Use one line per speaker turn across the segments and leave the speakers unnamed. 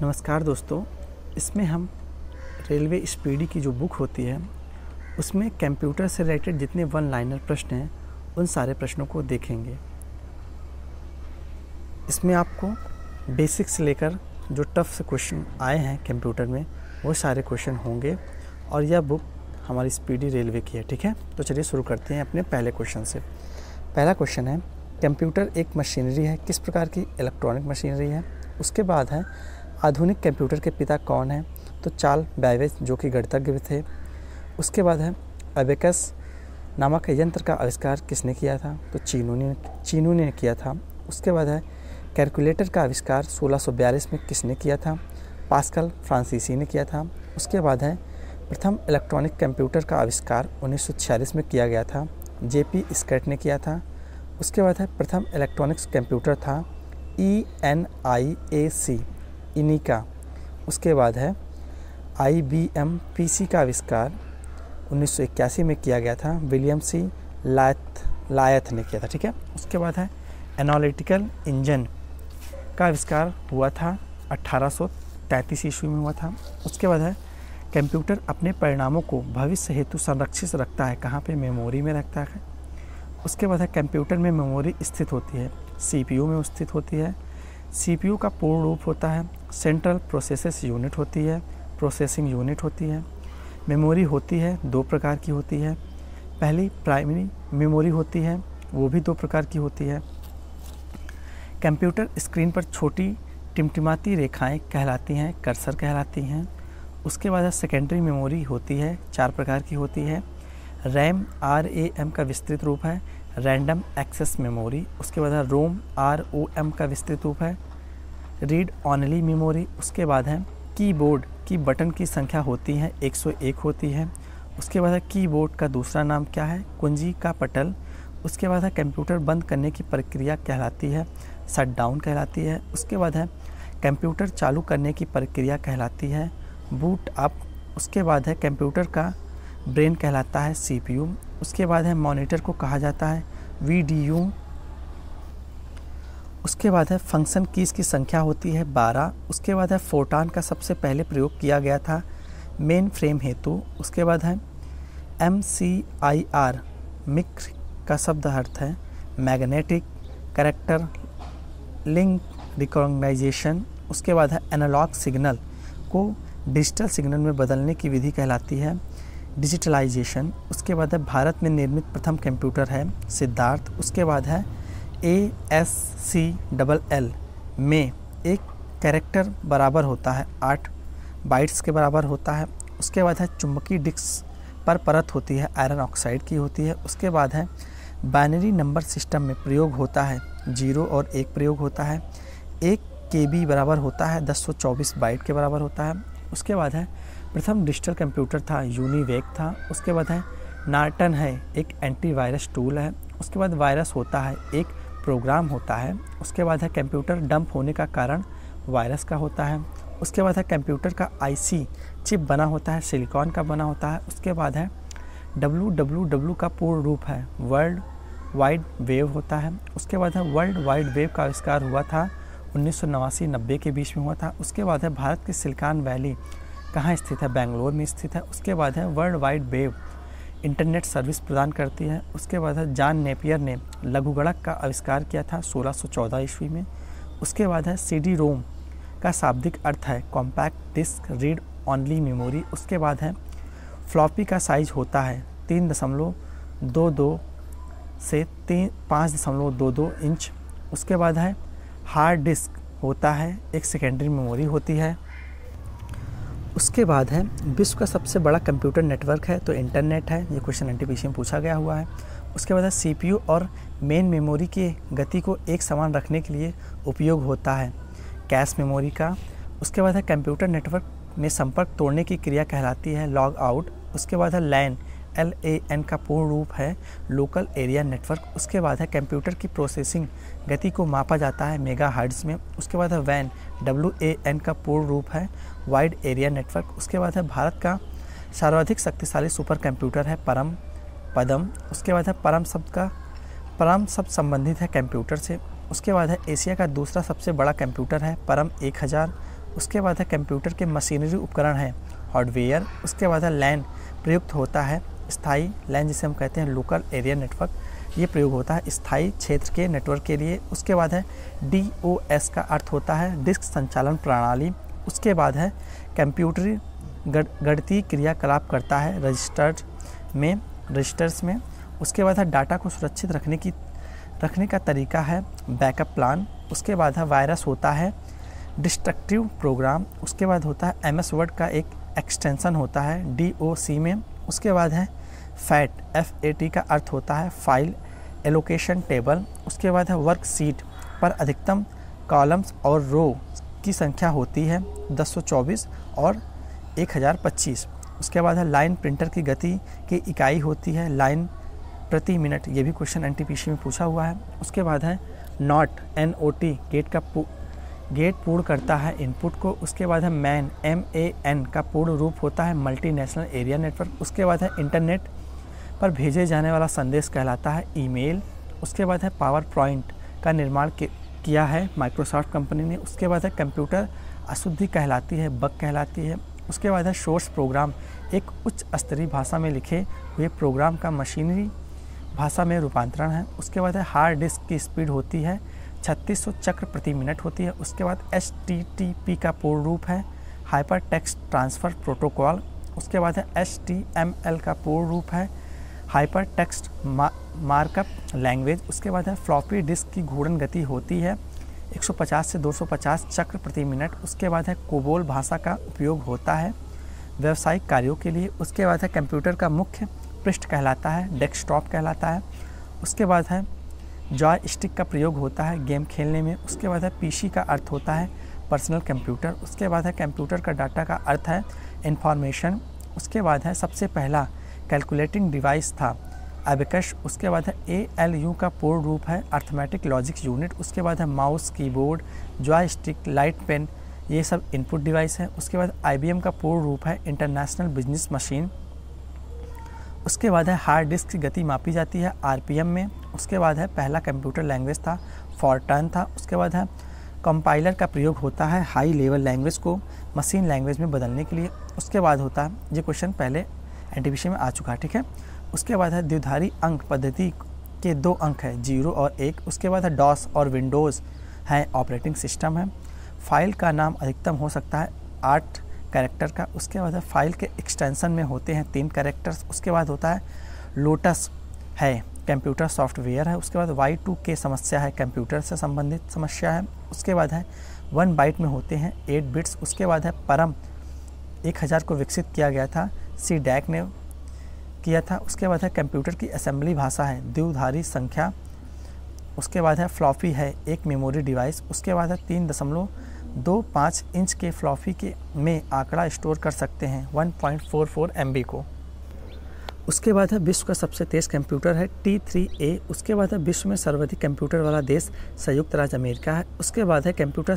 नमस्कार दोस्तों, इसमें हम रेलवे स्पीडी की जो बुक होती है उसमें कंप्यूटर से रिलेटेड जितने वन लाइनर प्रश्न हैं उन सारे प्रश्नों को देखेंगे। इसमें आपको बेसिक से लेकर जो टफ से क्वेश्चन आए हैं कंप्यूटर में वो सारे क्वेश्चन होंगे और यह बुक हमारी स्पीडी रेलवे की है। ठीक है, तो चलिए शुरू करते हैं अपने पहले क्वेश्चन से। पहला क्वेश्चन है, कंप्यूटर एक मशीनरी है, किस प्रकार की इलेक्ट्रॉनिक मशीनरी है। उसके बाद है, आधुनिक कंप्यूटर के पिता कौन हैं, तो चार्ल्स बेबेज जो कि गणितज्ञ थे। उसके बाद है, अबेकस नामक यंत्र का आविष्कार किसने किया था, तो चीनू ने किया था। उसके बाद है, कैलकुलेटर का आविष्कार 1642 में किसने किया था, पास्कल फ्रांसीसी ने किया था। उसके बाद है, प्रथम इलेक्ट्रॉनिक कंप्यूटर का आविष्कार 1946 में किया गया था, जेपी स्कैट ने किया था। उसके बाद है, प्रथम इलेक्ट्रॉनिक्स कंप्यूटर था ENIAC इनिका। उसके बाद है, IBM PC का आविष्कार 1981 में किया गया था, विलियम सी लायथ ने किया था। ठीक है, उसके बाद है, एनालिटिकल इंजन का आविष्कार हुआ था 1833 ईस्वी में हुआ था। उसके बाद है, कंप्यूटर अपने परिणामों को भविष्य हेतु संरक्षित रखता है, कहाँ पे, मेमोरी में रखता है। उसके बाद है, कंप्यूटर में मेमोरी स्थित होती है, CPU में स्थित होती है। CPU का पूर्ण रूप होता है सेंट्रल प्रोसेसेस यूनिट होती है, प्रोसेसिंग यूनिट होती है। मेमोरी होती है दो प्रकार की होती है, पहली प्राइमरी मेमोरी होती है, वो भी दो प्रकार की होती है। कंप्यूटर स्क्रीन पर छोटी टिमटिमाती रेखाएं कहलाती हैं, कर्सर कहलाती हैं। उसके बाद सेकेंडरी मेमोरी होती है, चार प्रकार की होती है। RAM का विस्तृत रूप है रैंडम एक्सेस मेमोरी। उसके बाद है, ROM का विस्तृत रूप है रीड ऑनली मेमोरी। उसके बाद है, कीबोर्ड की बटन की संख्या होती है 101 होती है। उसके बाद है, कीबोर्ड का दूसरा नाम क्या है, कुंजी का पटल। उसके बाद है, कंप्यूटर बंद करने की प्रक्रिया कहलाती है शटडाउन कहलाती है। उसके बाद है, कंप्यूटर चालू करने की प्रक्रिया कहलाती है बूट अप। उसके बाद है, कंप्यूटर का ब्रेन कहलाता है CPU। उसके बाद है, मॉनिटर को कहा जाता है VDU। उसके बाद है, फंक्शन कीज़ की संख्या होती है 12। उसके बाद है, फोटॉन का सबसे पहले प्रयोग किया गया था मेन फ्रेम हेतु। उसके बाद है, MCIR मिक्र का शब्द अर्थ है मैग्नेटिक कैरेक्टर लिंक रिकॉग्नाइजेशन। उसके बाद है, एनालॉग सिग्नल को डिजिटल सिग्नल में बदलने की विधि कहलाती है डिजिटलाइजेशन। उसके बाद है, भारत में निर्मित प्रथम कंप्यूटर है सिद्धार्थ। उसके बाद है, ASCII में एक कैरेक्टर बराबर होता है 8 बाइट्स के बराबर होता है। उसके बाद है, चुंबकीय डिस्क पर परत होती है आयरन ऑक्साइड की होती है। उसके बाद है, बाइनरी नंबर सिस्टम में प्रयोग होता है 0 और 1 प्रयोग होता है। 1 KB बराबर होता है 1024 बाइट के बराबर होता है। उसके बाद है, प्रथम डिजिटल कंप्यूटर था यूनिवेक था। उसके बाद है, नॉर्टन है एक एंटीवायरस टूल है। उसके बाद वायरस होता है एक प्रोग्राम होता है। उसके बाद है, कंप्यूटर डंप होने का कारण वायरस का होता है। उसके बाद है, कंप्यूटर का IC चिप बना होता है सिलिकॉन का बना होता है। उसके बाद है, WWW का पूर्ण रूप है वर्ल्ड वाइड वेव होता है। उसके बाद है, वर्ल्ड वाइड वेव का आविष्कार हुआ था 1989-90 के बीच में हुआ था। उसके बाद है, भारत की सिलिकॉन वैली कहाँ स्थित है, बेंगलोर में स्थित है। उसके बाद है, world wide wave internet service प्रदान करती है। उसके बाद है, जॉन नेपियर ने लघुगणक का आविष्कार किया था 1614 ईस्वी में। उसके बाद है, CD-ROM का शाब्दिक अर्थ है compact disc read only memory. उसके बाद है, फ्लॉपी का साइज होता है 3.22 से 5.22 इंच। उसके बाद है, हार्ड डिस्क होता है एक सेकेंडरी मेमोरी होती है। उसके बाद है, विश्व का सबसे बड़ा कंप्यूटर नेटवर्क है तो इंटरनेट है, ये क्वेश्चन NTPC में पूछा गया हुआ है। उसके बाद है, CPU और मेन मेमोरी की गति को एक समान रखने के लिए उपयोग होता है कैश मेमोरी का। उसके बाद है, कंप्यूटर नेटवर्क में संपर्क तोड़ने की क्रिया कहलाती है लॉग आउट। उसके बाद है, LAN का पूर्ण रूप है लोकल एरिया नेटवर्क। उसके बाद है, कंप्यूटर की प्रोसेसिंग गति को मापा जाता है मेगाहर्ट्ज़ में। उसके बाद है, WAN का पूर्ण रूप है वाइड एरिया नेटवर्क। उसके बाद है, भारत का सर्वाधिक शक्तिशाली सुपर कंप्यूटर है पदम। उसके बाद है, परम शब्द संबंधित है कंप्यूटर से। उसके बाद है, एशिया का दूसरा सबसे बड़ा कंप्यूटर है परम 1000। उसके बाद है कंप्यूटर के मशीनरी उपकरण हैं हार्डवेयर। उसके बाद है लैन प्रयुक्त होता है स्थायी लैन जिसे हम कहते हैं लोकल एरिया नेटवर्क, ये प्रयोग होता है स्थायी क्षेत्र के नेटवर्क के लिए। उसके बाद है DOS का अर्थ होता है डिस्क संचालन प्रणाली। उसके बाद है कंप्यूटरी गणितीय क्रियाकलाप करता है रजिस्टर्स में। उसके बाद है डाटा को सुरक्षित रखने का तरीका है बैकअप प्लान। उसके बाद है वायरस होता है डिस्ट्रक्टिव प्रोग्राम। उसके बाद होता है MS वर्ड का एक एक्सटेंशन होता है DOC में। उसके बाद है FAT का अर्थ होता है फाइल एलोकेशन टेबल। उसके बाद है वर्कशीट पर अधिकतम कॉलम्स और रो की संख्या होती है 1024 और 1025। उसके बाद है लाइन प्रिंटर की गति की इकाई होती है लाइन प्रति मिनट, ये भी क्वेश्चन NTPC में पूछा हुआ है। उसके बाद है NOT गेट पूर्ण करता है इनपुट को। उसके बाद है MAN का पूर्ण रूप होता है मल्टीनेशनल एरिया नेटवर्क। उसके बाद है इंटरनेट पर भेजे जाने वाला संदेश कहलाता है ईमेल। उसके बाद है पावर पॉइंट का निर्माण किया है माइक्रोसॉफ्ट कंपनी ने। उसके बाद है कंप्यूटर अशुद्धि कहलाती है बग कहलाती है। उसके बाद है सोर्स प्रोग्राम एक उच्च स्तरीय भाषा में लिखे हुए प्रोग्राम का मशीनरी भाषा में रूपांतरण है। उसके बाद है हार्ड डिस्क की स्पीड होती है 3600 चक्र प्रति मिनट होती है। उसके बाद HTTP का पूर्ण रूप है हाइपर टेक्स्ट ट्रांसफ़र प्रोटोकॉल। उसके बाद है HTML का पूर्ण रूप है हाइपर टेक्स्ट मार्कअप लैंग्वेज। उसके बाद है फ्लॉपी डिस्क की घूर्णन गति होती है 150 से 250 चक्र प्रति मिनट। उसके बाद है कोबोल भाषा का उपयोग होता है व्यावसायिक कार्यों के लिए। उसके बाद है कंप्यूटर का मुख्य पृष्ठ कहलाता है डेस्कटॉप कहलाता है। उसके बाद है जॉय स्टिक का प्रयोग होता है गेम खेलने में। उसके बाद है PC का अर्थ होता है पर्सनल कंप्यूटर। उसके बाद है कंप्यूटर का डाटा का अर्थ है इंफॉर्मेशन। उसके बाद है सबसे पहला कैलकुलेटिंग डिवाइस था एबेकस। उसके बाद है ALU का पूर्ण रूप है अर्थमेटिक लॉजिक यूनिट। उसके बाद है mouse keyboard joystick light pen, ये सब इनपुट डिवाइस है। उसके बाद IBM का पूर्ण रूप है इंटरनेशनल बिजनेस मशीन। उसके बाद है हार्ड डिस्क की गति मापी जाती है RPM में। उसके बाद है पहला कंप्यूटर लैंग्वेज था फॉरट्रान था। उसके बाद है कंपाइलर का प्रयोग होता है हाई लेवल लैंग्वेज को मशीन लैंग्वेज में बदलने के लिए। उसके बाद होता है, ये क्वेश्चन पहले NTPC में आ चुका है, ठीक है। उसके बाद है द्विधारी अंक पद्धति के 2 अंक है 0 और 1। उसके बाद है DOS और विंडोज़ है ऑपरेटिंग सिस्टम है। फाइल का नाम अधिकतम हो सकता है 8 कैरेक्टर का। उसके बाद है फाइल के एक्सटेंशन में होते हैं 3 कैरेक्टर्स। उसके बाद होता है लोटस है कंप्यूटर सॉफ्टवेयर है। उसके बाद Y2K समस्या है कंप्यूटर से संबंधित समस्या है। उसके बाद है 1 बाइट में होते हैं 8 बिट्स। उसके बाद है परम 1000 को विकसित किया गया था CDAC ने किया था। उसके बाद है कंप्यूटर की असेंबली भाषा है द्विधारी संख्या। उसके बाद है फ्लॉपी है एक मेमोरी डिवाइस। उसके बाद है 3.25 इंच के फ्लॉपी के में आंकड़ा स्टोर कर सकते हैं 1.44 MB को। उसके बाद है विश्व का सबसे तेज़ कंप्यूटर है T3A। उसके बाद है विश्व में सर्वाधिक कंप्यूटर वाला देश संयुक्त राज्य अमेरिका है। उसके बाद है कंप्यूटर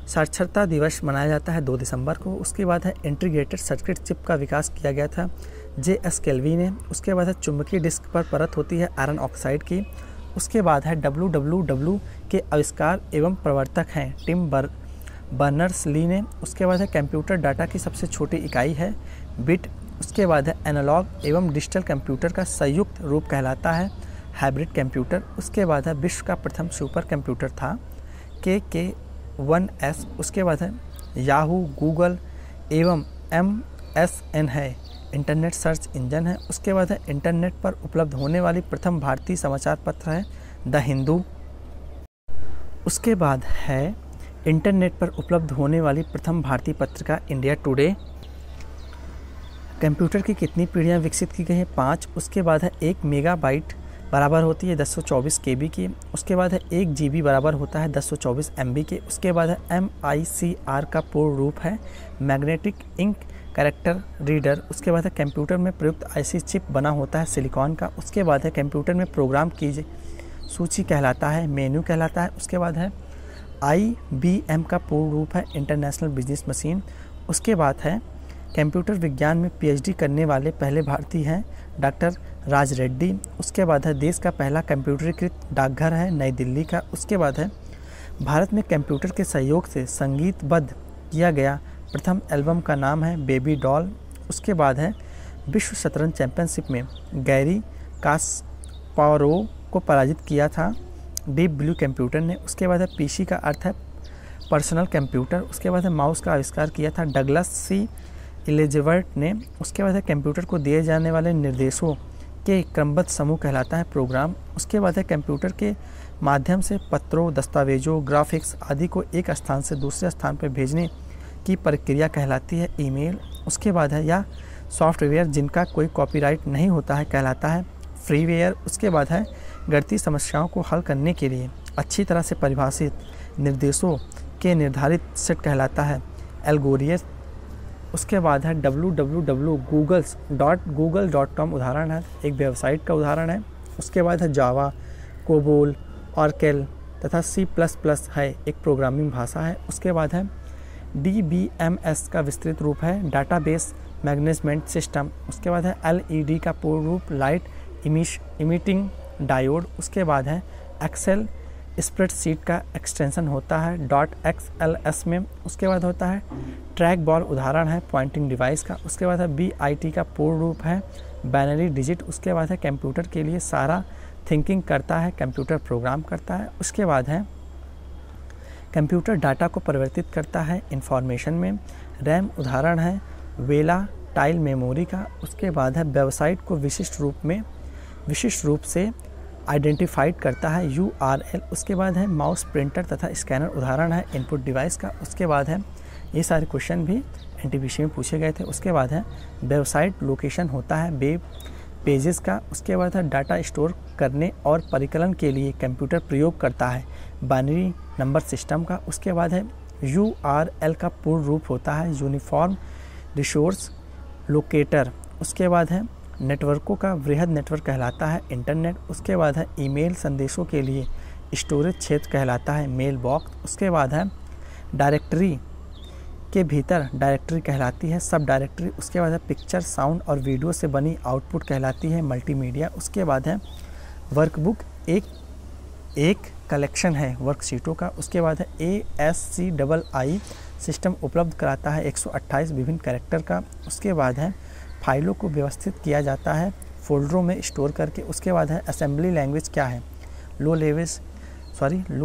साक्षरता दिवस मनाया जाता है 2 दिसंबर को। उसके बाद है इंटीग्रेटेड सर्किट चिप का विकास किया गया था JS केल्वी ने। उसके बाद है चुंबकीय डिस्क पर परत होती है आयरन ऑक्साइड की। उसके बाद है WWW के आविष्कार एवं प्रवर्तक हैं टिम बर्नर्स-ली ने। उसके बाद है कंप्यूटर डाटा की सबसे छोटी इकाई है बिट। उसके बाद है एनालॉग एवं डिजिटल कंप्यूटर का संयुक्त रूप कहलाता है हाइब्रिड कंप्यूटर। उसके बाद है विश्व का प्रथम सुपर कंप्यूटर था KK1S। उसके बाद है याहू गूगल एवं MSN है इंटरनेट सर्च इंजन है। उसके बाद है इंटरनेट पर उपलब्ध होने वाली प्रथम भारतीय समाचार पत्र है द हिंदू। उसके बाद है इंटरनेट पर उपलब्ध होने वाली प्रथम भारतीय पत्रिका इंडिया टुडे। कंप्यूटर की कितनी पीढ़ियाँ विकसित की गई हैं 5। उसके बाद है 1 मेगाबाइट बराबर होती है 1024 KB की। उसके बाद है 1 GB बराबर होता है 1024 MB के। उसके बाद है MICR का पूर्ण रूप है मैग्नेटिक इंक कैरेक्टर रीडर। उसके बाद है कंप्यूटर में प्रयुक्त IC चिप बना होता है सिलिकॉन का। उसके बाद है कंप्यूटर में प्रोग्राम की सूची कहलाता है मेन्यू कहलाता है। उसके बाद है IBM का पूर्ण रूप है इंटरनेशनल बिजनेस मशीन। उसके बाद है कंप्यूटर विज्ञान में PhD करने वाले पहले भारतीय हैं डॉक्टर राज रेड्डी। उसके बाद है देश का पहला कंप्यूटरीकृत डाकघर है नई दिल्ली का। उसके बाद है भारत में कंप्यूटर के सहयोग से संगीतबद्ध किया गया प्रथम एल्बम का नाम है बेबी डॉल। उसके बाद है विश्व शतरंज चैंपियनशिप में गैरी कास्पारोव को पराजित किया था डीप ब्लू कंप्यूटर ने। उसके बाद है पीसी का अर्थ है पर्सनल कंप्यूटर। उसके बाद है माउस का आविष्कार किया था डगलस सी एलिज़वेथ ने। उसके बाद है कंप्यूटर को दिए जाने वाले निर्देशों के क्रमबद्ध समूह कहलाता है प्रोग्राम। उसके बाद है कंप्यूटर के माध्यम से पत्रों, दस्तावेजों, ग्राफिक्स आदि को एक स्थान से दूसरे स्थान पर भेजने की प्रक्रिया कहलाती है ईमेल। उसके बाद है या सॉफ्टवेयर जिनका कोई कॉपीराइट नहीं होता है कहलाता है फ्रीवेयर। उसके बाद है गणितीय समस्याओं को हल करने के लिए अच्छी तरह से परिभाषित निर्देशों के निर्धारित सेट कहलाता है एल्गोरिथम। उसके बाद है www.google.com उदाहरण है, एक वेबसाइट का उदाहरण है। उसके बाद है जावा, कोबोल, ऑर्केल तथा C++ है, एक प्रोग्रामिंग भाषा है। उसके बाद है DBMS का विस्तृत रूप है डाटाबेस मैनेजमेंट सिस्टम। उसके बाद है LED का पूर्ण रूप लाइट इमिटिंग डायोड। उसके बाद है एक्सेल स्प्रेडशीट का एक्सटेंशन होता है .xls में। उसके बाद होता है ट्रैक बॉल, उदाहरण है पॉइंटिंग डिवाइस का। उसके बाद है BIT का पूर्ण रूप है बाइनरी डिजिट। उसके बाद है कंप्यूटर के लिए सारा थिंकिंग करता है, कंप्यूटर प्रोग्राम करता है। उसके बाद है कंप्यूटर डाटा को परिवर्तित करता है इंफॉर्मेशन में। रैम उदाहरण है वेला टाइल मेमोरी का। उसके बाद है वेबसाइट को विशिष्ट रूप से आइडेंटिफाइड करता है URL। उसके बाद है माउस, प्रिंटर तथा स्कैनर, उदाहरण है इनपुट डिवाइस का। उसके बाद है ये सारे क्वेश्चन भी NTPC में पूछे गए थे। उसके बाद है वेबसाइट लोकेशन होता है वेब पेजेस का। उसके बाद है डाटा स्टोर करने और परिकलन के लिए कंप्यूटर प्रयोग करता है बाइनरी नंबर सिस्टम का। उसके बाद है URL का पूर्ण रूप होता है यूनिफॉर्म रिसोर्स लोकेटर। उसके बाद है नेटवर्कों का वृहद नेटवर्क कहलाता है इंटरनेट। उसके बाद है ईमेल संदेशों के लिए स्टोरेज क्षेत्र कहलाता है मेल बॉक्स। उसके बाद है डायरेक्टरी के भीतर डायरेक्टरी कहलाती है सब डायरेक्टरी। उसके बाद है पिक्चर, साउंड और वीडियो से बनी आउटपुट कहलाती है मल्टीमीडिया। उसके बाद है वर्कबुक एक कलेक्शन है वर्कशीटों का। उसके बाद है ASCII सिस्टम उपलब्ध कराता है 128 विभिन्न कैरेक्टर का। उसके बाद है फाइलों को व्यवस्थित किया जाता है फोल्डरों में स्टोर करके। उसके बाद है असेंबली लैंग्वेज क्या है लो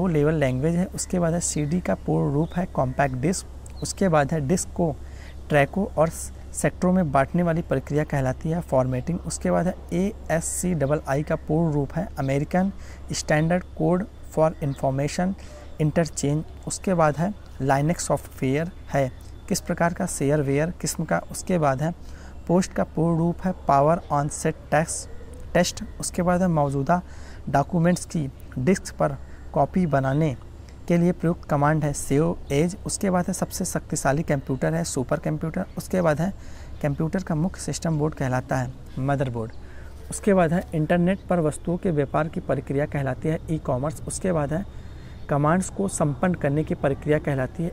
लेवल लैंग्वेज है। उसके बाद है CD का पूर्ण रूप है कॉम्पैक्ट डिस्क। उसके बाद है डिस्क को ट्रैकों और सेक्टरों में बांटने वाली प्रक्रिया कहलाती है फॉर्मेटिंग। उसके बाद है ASCII का पूर्ण रूप है American standard code for information interchange. उसके बाद है लाइनेक्स सॉफ्टवेयर है किस प्रकार का शेयरवेयर किस्म का। उसके बाद है पोस्ट का पूर्ण रूप है पावर ऑन सेट टेस्ट। उसके बाद है मौजूदा डॉक्यूमेंट्स की डिस्क पर कॉपी बनाने के लिए प्रयुक्त कमांड है सेव एज। उसके बाद है सबसे शक्तिशाली कंप्यूटर है सुपर कंप्यूटर। उसके बाद है कंप्यूटर का मुख्य सिस्टम बोर्ड कहलाता है मदरबोर्ड। उसके बाद है इंटरनेट पर वस्तुओं के व्यापार की प्रक्रिया कहलाती है ई-कॉमर्स। उसके बाद है कमांड्स को संपन्न करने की प्रक्रिया कहलाती है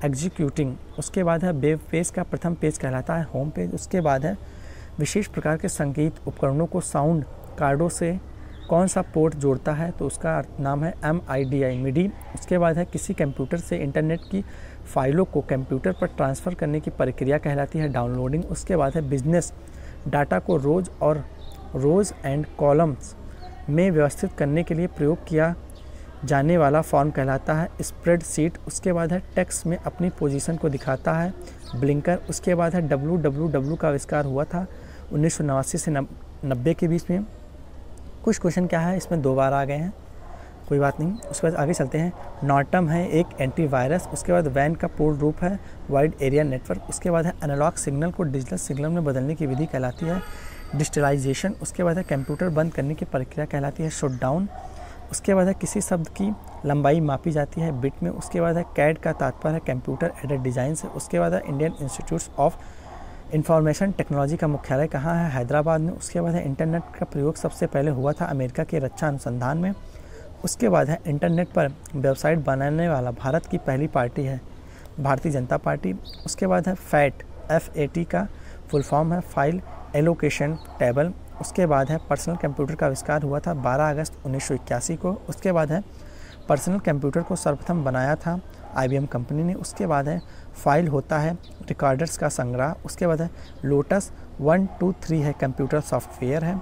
एग्जीक्यूटिंग। उसके बाद है वेब पेज का प्रथम पेज कहलाता है होम पेज। उसके बाद है विशेष प्रकार के संगीत उपकरणों को साउंड कार्डों से कौन सा पोर्ट जोड़ता है तो उसका नाम है MIDI। उसके बाद है किसी कंप्यूटर से इंटरनेट की फाइलों को कंप्यूटर पर ट्रांसफ़र करने की प्रक्रिया कहलाती है डाउनलोडिंग। उसके बाद है बिजनेस डाटा को रोज़ एंड कॉलम्स में व्यवस्थित करने के लिए प्रयोग किया जाने वाला फॉर्म कहलाता है स्प्रेडशीट। उसके बाद है टेक्स्ट में अपनी पोजीशन को दिखाता है ब्लिंकर। उसके बाद है WWW का आविष्कार हुआ था 1989 से 90 के बीच में। कुछ क्वेश्चन क्या है इसमें 2 बार आ गए हैं, कोई बात नहीं। उसके बाद आगे चलते हैं। नॉर्टम है एक एंटीवायरस। उसके बाद वैन का पूर्ण रूप है वाइड एरिया नेटवर्क। उसके बाद है एनालॉग सिग्नल को डिजिटल सिग्नल में बदलने की विधि कहलाती है डिजिटलाइजेशन। उसके बाद है कंप्यूटर बंद करने की प्रक्रिया कहलाती है शटडाउन। उसके बाद है किसी शब्द की लंबाई मापी जाती है बिट में। उसके बाद है CAD का तात्पर्य है कंप्यूटर एडेड डिज़ाइन से। उसके बाद है Indian institute of information technology का मुख्यालय कहाँ है हैदराबाद में। उसके बाद है इंटरनेट का प्रयोग सबसे पहले हुआ था अमेरिका के रक्षा अनुसंधान में। उसके बाद है इंटरनेट पर वेबसाइट बनाने वाला भारत की पहली पार्टी है भारतीय जनता पार्टी। उसके बाद है FAT का फुल फॉर्म है फाइल एलोकेशन टेबल। उसके बाद है पर्सनल कंप्यूटर का आविष्कार हुआ था 12 अगस्त 1981 को। उसके बाद है पर्सनल कंप्यूटर को सर्वप्रथम बनाया था IBM कंपनी ने। उसके बाद है फाइल होता है रिकॉर्डर्स का संग्रह। उसके बाद है लोटस 1, 2, 3 है कंप्यूटर सॉफ्टवेयर है।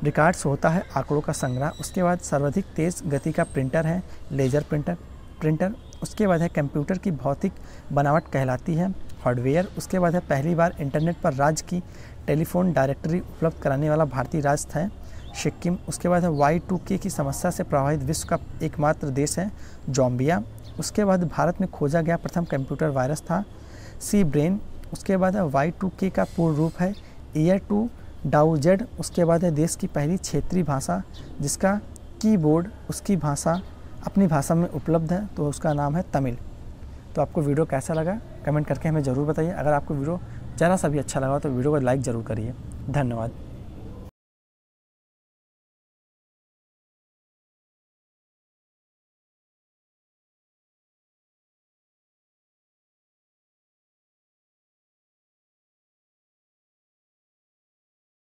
रिकॉर्ड्स होता है आंकड़ों का संग्रह। उसके बाद सर्वाधिक तेज़ गति का प्रिंटर है लेजर प्रिंटर। उसके बाद है कंप्यूटर की भौतिक बनावट कहलाती है हार्डवेयर। उसके बाद है पहली बार इंटरनेट पर राज्य की टेलीफोन डायरेक्टरी उपलब्ध कराने वाला भारतीय राज्य है सिक्किम। उसके बाद है Y2K की समस्या से प्रभावित विश्व का एकमात्र देश है जाम्बिया। उसके बाद भारत में खोजा गया प्रथम कंप्यूटर वायरस था सी ब्रेन। उसके बाद है Y2K का पूर्ण रूप है ईयर टू डाउजेड। उसके बाद है देश की पहली क्षेत्रीय भाषा जिसका कीबोर्ड उसकी भाषा अपनी भाषा में उपलब्ध है, तो उसका नाम है तमिल। तो आपको वीडियो कैसा लगा कमेंट करके हमें ज़रूर बताइए। अगर आपको वीडियो ज़रा सा भी अच्छा लगा तो वीडियो को लाइक ज़रूर करिए। धन्यवाद।